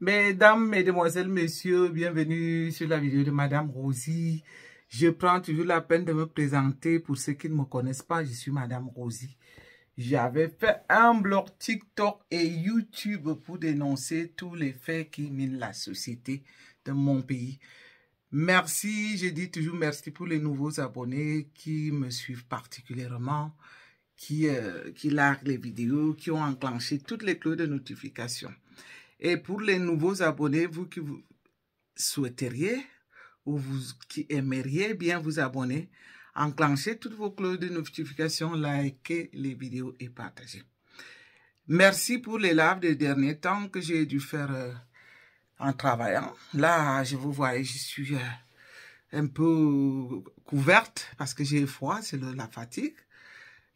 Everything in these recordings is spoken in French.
Mesdames, Mesdemoiselles, Messieurs, bienvenue sur la vidéo de Madame Rosie. Je prends toujours la peine de me présenter pour ceux qui ne me connaissent pas. Je suis Madame Rosie. J'avais fait un blog TikTok et YouTube pour dénoncer tous les faits qui minent la société de mon pays. Merci, je dis toujours merci pour les nouveaux abonnés qui me suivent particulièrement, qui likent les vidéos, qui ont enclenché toutes les cloches de notification. Et pour les nouveaux abonnés, vous qui vous souhaiteriez ou vous qui aimeriez bien vous abonner, enclenchez toutes vos cloches de notification, likez les vidéos et partagez. Merci pour les lives des derniers temps que j'ai dû faire en travaillant. Là, je vous vois, je suis un peu couverte parce que j'ai froid, c'est la fatigue.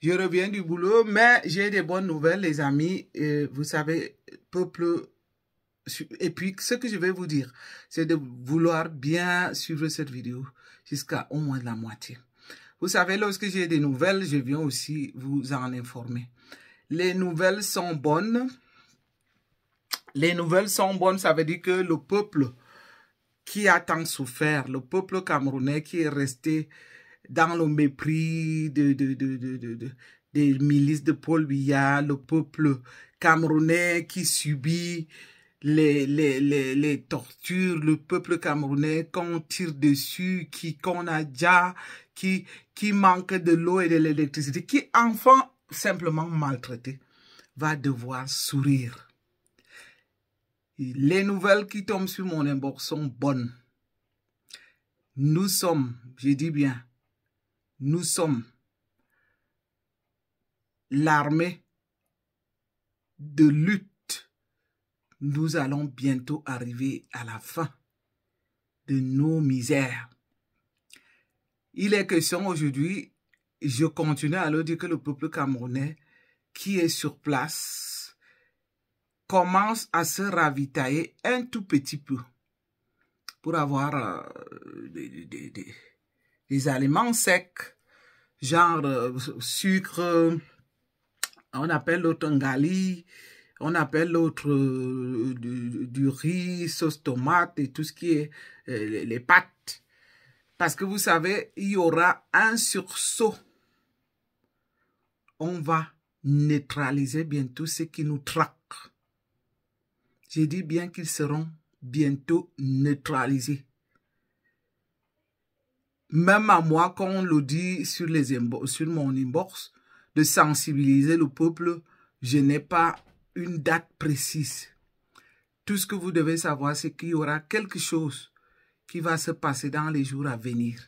Je reviens du boulot, mais j'ai des bonnes nouvelles, les amis. Vous savez, peuple. Et puis, ce que je vais vous dire, c'est de vouloir bien suivre cette vidéo jusqu'à au moins la moitié. Vous savez, lorsque j'ai des nouvelles, je viens aussi vous en informer. Les nouvelles sont bonnes. Les nouvelles sont bonnes, ça veut dire que le peuple qui a tant souffert, le peuple camerounais qui est resté dans le mépris des milices de Paul Biya, le peuple camerounais qui subit les tortures, le peuple camerounais qu'on tire dessus, qu'on a déjà, qui manque de l'eau et de l'électricité, qui enfin simplement maltraité, va devoir sourire. Les nouvelles qui tombent sur mon inbox sont bonnes. Nous sommes, je dis bien, nous sommes l'armée de lutte. Nous allons bientôt arriver à la fin de nos misères. Il est question aujourd'hui, je continue à le dire que le peuple camerounais qui est sur place commence à se ravitailler un tout petit peu pour avoir des aliments secs, genre sucre, on appelle l'autre ngali, on appelle l'autre du riz, sauce tomate et tout ce qui est les pâtes. Parce que vous savez, il y aura un sursaut. On va neutraliser bientôt ceux qui nous traquent. J'ai dit bien qu'ils seront bientôt neutralisés. Même à moi, quand on le dit sur mon inbox, de sensibiliser le peuple, je n'ai pas une date précise. Tout ce que vous devez savoir, c'est qu'il y aura quelque chose qui va se passer dans les jours à venir.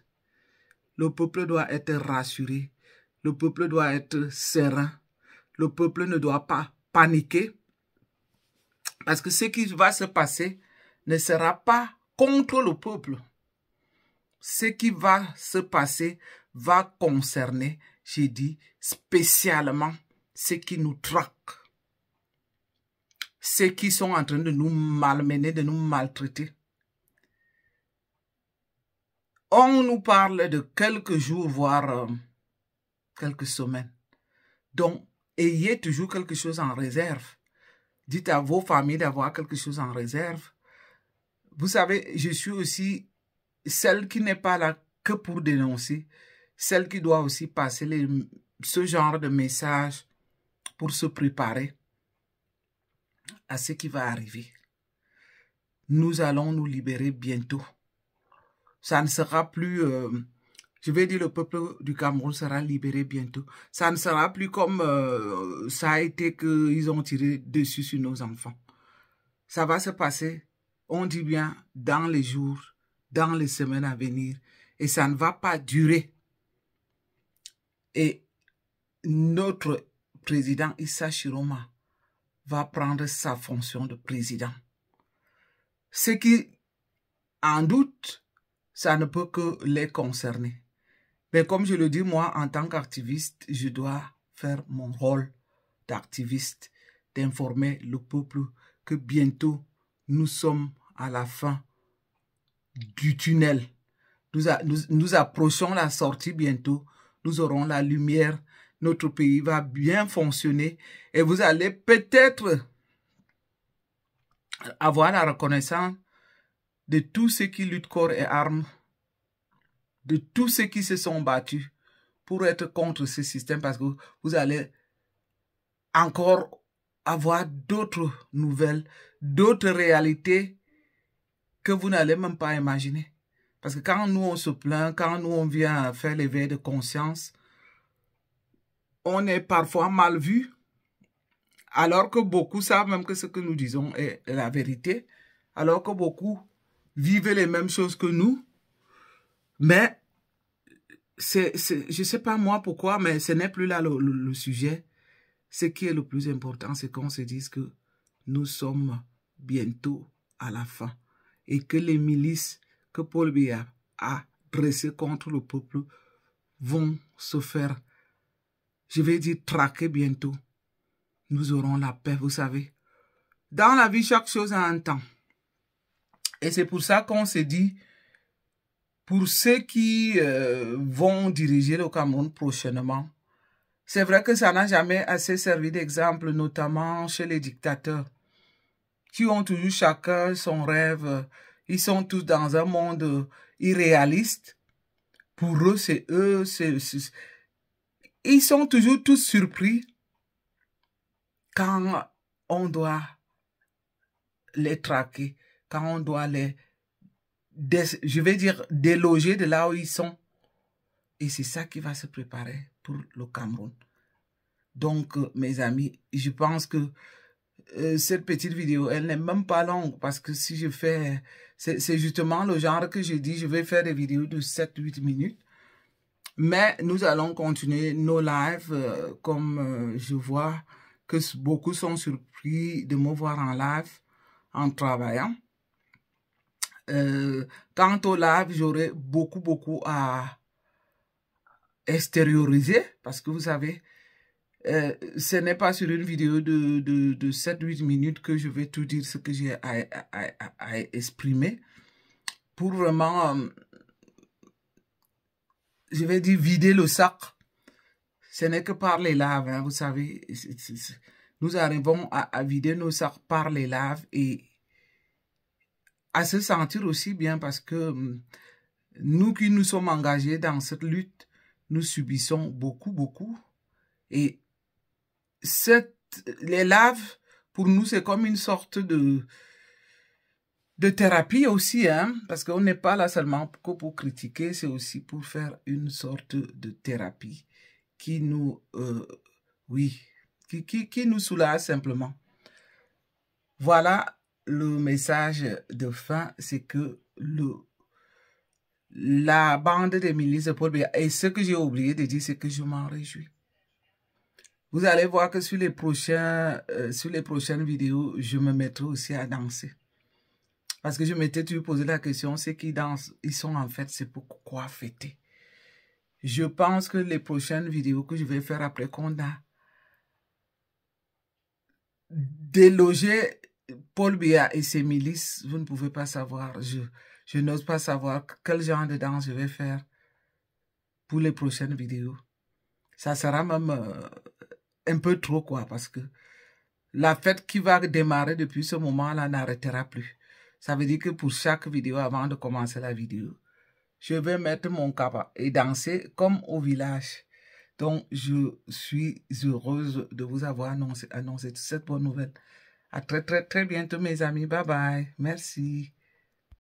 Le peuple doit être rassuré. Le peuple doit être serein. Le peuple ne doit pas paniquer. Parce que ce qui va se passer ne sera pas contre le peuple. Ce qui va se passer va concerner, j'ai dit, spécialement ceux qui nous traquent. Ceux qui sont en train de nous malmener, de nous maltraiter. On nous parle de quelques jours, voire quelques semaines. Donc, ayez toujours quelque chose en réserve. Dites à vos familles d'avoir quelque chose en réserve. Vous savez, je suis aussi celle qui n'est pas là que pour dénoncer, celle qui doit aussi passer ce genre de message pour se préparer à ce qui va arriver. Nous allons nous libérer bientôt. Ça ne sera plus, je vais dire le peuple du Cameroun sera libéré bientôt. Ça ne sera plus comme ça a été qu'ils ont tiré dessus sur nos enfants. Ça va se passer, on dit bien, dans les jours, dans les semaines à venir. Et ça ne va pas durer. Et notre président Issa Chiroma va prendre sa fonction de président. Ce qui en doute, ça ne peut que les concerner. Mais comme je le dis, moi, en tant qu'activiste, je dois faire mon rôle d'activiste, d'informer le peuple que bientôt, nous sommes à la fin du tunnel. Nous approchons la sortie bientôt. Nous aurons la lumière. Notre pays va bien fonctionner. Et vous allez peut-être avoir la reconnaissance de tous ceux qui luttent corps et armes, de tous ceux qui se sont battus pour être contre ce système, parce que vous allez encore avoir d'autres nouvelles, d'autres réalités que vous n'allez même pas imaginer. Parce que quand nous on se plaint, quand nous on vient faire l'éveil de conscience, on est parfois mal vu, alors que beaucoup savent même que ce que nous disons est la vérité, alors que beaucoup vivent les mêmes choses que nous. Mais je ne sais pas moi pourquoi, mais ce n'est plus là le sujet. Ce qui est le plus important, c'est qu'on se dise que nous sommes bientôt à la fin et que les milices que Paul Biya a dressées contre le peuple vont se faire, je vais dire, traquer bientôt. Nous aurons la paix, vous savez. Dans la vie, chaque chose a un temps. Et c'est pour ça qu'on se dit, pour ceux qui vont diriger le Cameroun prochainement, c'est vrai que ça n'a jamais assez servi d'exemple, notamment chez les dictateurs, qui ont toujours chacun son rêve. Ils sont tous dans un monde irréaliste. Pour eux, c'est eux. Ils sont toujours tous surpris quand on doit les traquer, quand on doit les, je vais dire, déloger de là où ils sont. Et c'est ça qui va se préparer pour le Cameroun. Donc, mes amis, je pense que cette petite vidéo, elle n'est même pas longue parce que si je fais, c'est justement le genre que je dis, je vais faire des vidéos de 7-8 minutes. Mais nous allons continuer nos lives comme je vois que beaucoup sont surpris de me voir en live en travaillant. Quant au live, j'aurai beaucoup à extérioriser parce que vous savez, ce n'est pas sur une vidéo de 7-8 minutes que je vais tout dire ce que j'ai à exprimer pour vraiment, je vais dire, vider le sac. Ce n'est que par les laves, hein, vous savez. Nous arrivons à vider nos sacs par les laves et à se sentir aussi bien parce que nous qui nous sommes engagés dans cette lutte, nous subissons beaucoup. Et les laves, pour nous, c'est comme une sorte de thérapie aussi, hein, parce qu'on n'est pas là seulement que pour critiquer, c'est aussi pour faire une sorte de thérapie qui nous, qui nous soulage simplement. Voilà le message de fin, c'est que la bande des milices de Paul Biya, et ce que j'ai oublié de dire, c'est que je m'en réjouis. Vous allez voir que sur les prochaines vidéos, je me mettrai aussi à danser. Parce que je m'étais toujours posé la question, ceux qui dansent, ils sont en fait, c'est pourquoi fêter. Je pense que les prochaines vidéos que je vais faire après qu'on a délogé Paul Biya et ses milices, vous ne pouvez pas savoir. Je n'ose pas savoir quel genre de danse je vais faire pour les prochaines vidéos. Ça sera même un peu trop, quoi, parce que la fête qui va démarrer depuis ce moment-là n'arrêtera plus. Ça veut dire que pour chaque vidéo, avant de commencer la vidéo, je vais mettre mon kaba et danser comme au village. Donc, je suis heureuse de vous avoir annoncé cette bonne nouvelle. À très bientôt, mes amis. Bye bye. Merci.